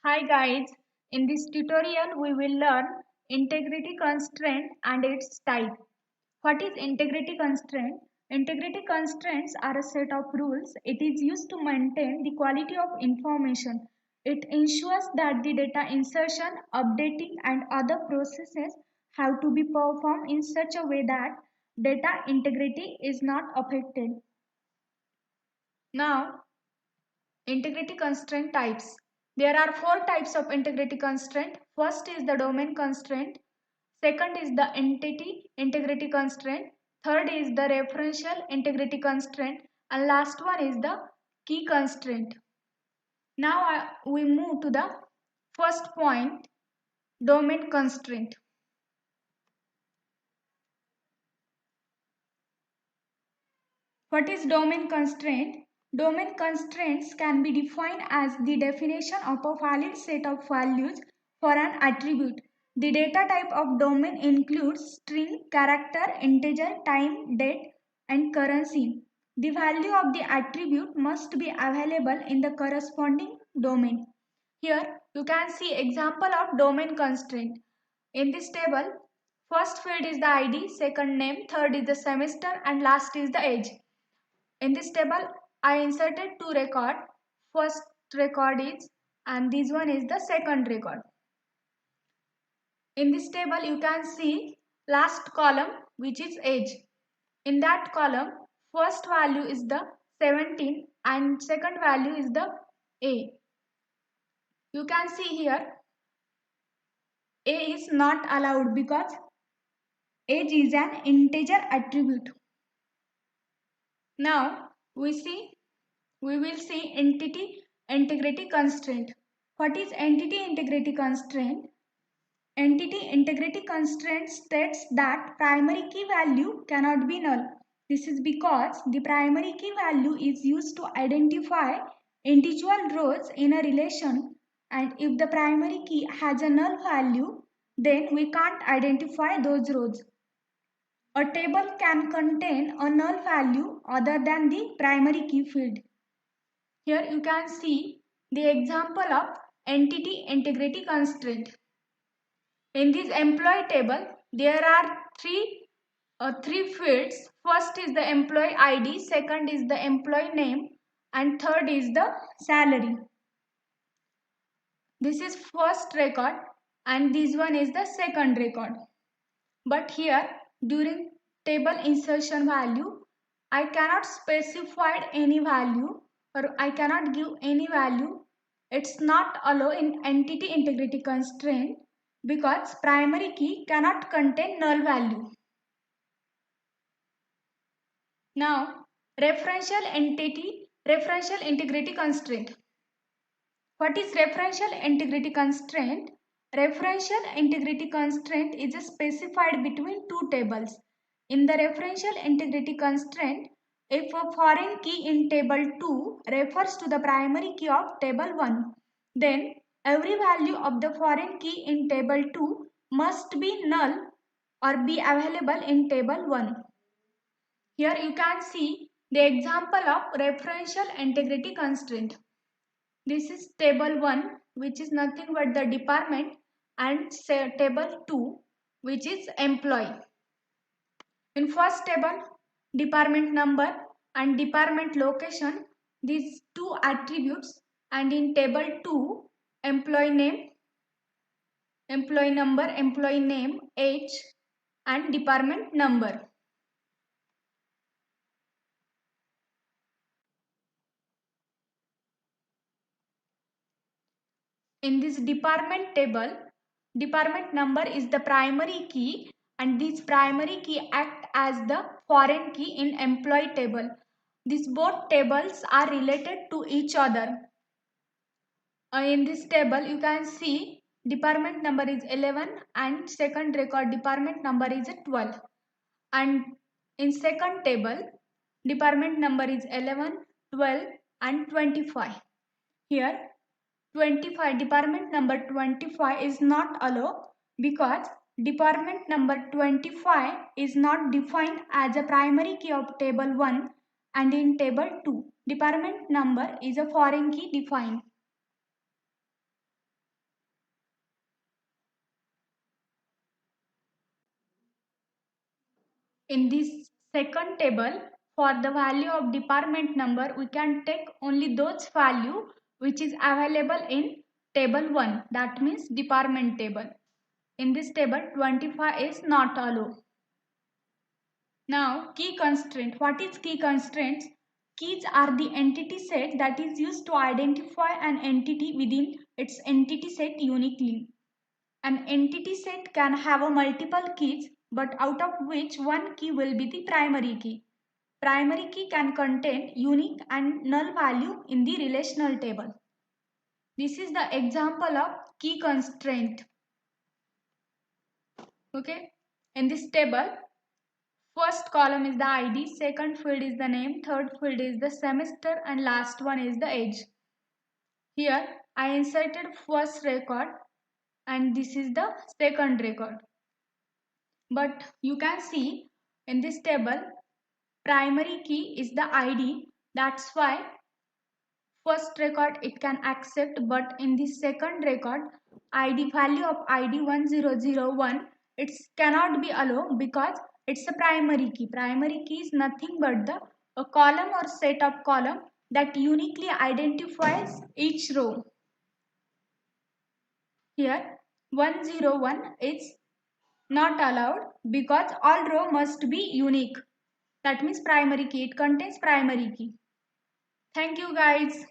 Hi guys, in this tutorial we will learn integrity constraint and its type. What is integrity constraint? Integrity constraints are a set of rules. It is used to maintain the quality of information. It ensures that the data insertion, updating and other processes have to be performed in such a way that data integrity is not affected. Now, integrity constraint types. There are four types of integrity constraint. First is the domain constraint. Second is the entity integrity constraint. Third is the referential integrity constraint. And last one is the key constraint. Now we move to the first point, domain constraint. What is domain constraint? Domain constraints can be defined as the definition of a valid set of values for an attribute. The data type of domain includes string, character, integer, time, date, and currency. The value of the attribute must be available in the corresponding domain. Here you can see example of domain constraint. In this table, first field is the ID, second name, third is the semester, and last is the age. In this table, I inserted two records. First record is, and this one is the second record. In this table, you can see last column, which is age. In that column, first value is the 17 and second value is the A. You can see here, A is not allowed because age is an integer attribute. Now, we will see entity integrity constraint. What is entity integrity constraint? Entity integrity constraint states that primary key value cannot be null. This is because the primary key value is used to identify individual rows in a relation, and if the primary key has a null value, then we can't identify those rows. A table can contain a null value other than the primary key field. Here you can see the example of entity integrity constraint. In this employee table, there are three fields. First is the employee ID, second is the employee name, and third is the salary. This is first record and this one is the second record. But here during table insertion value, I cannot specify any value or I cannot give any value. It's not allowed in entity integrity constraint because primary key cannot contain null value. Now, referential integrity constraint. What is referential integrity constraint? Referential integrity constraint is specified between two tables. In the referential integrity constraint, if a foreign key in table 2 refers to the primary key of table 1, then every value of the foreign key in table 2 must be null or be available in table 1. Here you can see the example of referential integrity constraint. This is table 1, which is nothing but the department, and table 2, which is employee. In first table, department number and department location, these two attributes, and in table 2, employee name, employee number, employee name, age, and department number. In this department table, department number is the primary key and this primary key act as the foreign key in employee table. These both tables are related to each other. In this table you can see department number is 11 and second record department number is 12. And in second table department number is 11, 12 and 25. Here 25 department number 25 is not allowed because department number 25 is not defined as a primary key of table 1 and in table 2 department number is a foreign key defined. In this second table, for the value of department number, we can take only those value which is available in table 1, that means department table. In this table, 25 is not allowed. Now, key constraint. What is key constraints? Keys are the entity set that is used to identify an entity within its entity set uniquely. An entity set can have a multiple keys, but out of which one key will be the primary key. Primary key can contain unique and null value in the relational table. This is the example of key constraint. Okay. In this table, first column is the ID, second field is the name, third field is the semester, and last one is the age. Here I inserted first record and this is the second record. But you can see in this table, primary key is the ID. That's why first record it can accept, but in the second record, ID value of ID 1001, it cannot be allowed because it's a primary key. Primary key is nothing but the a column or set of column that uniquely identifies each row. Here 101 is not allowed because all row must be unique. That means primary key. It contains primary key. Thank you guys.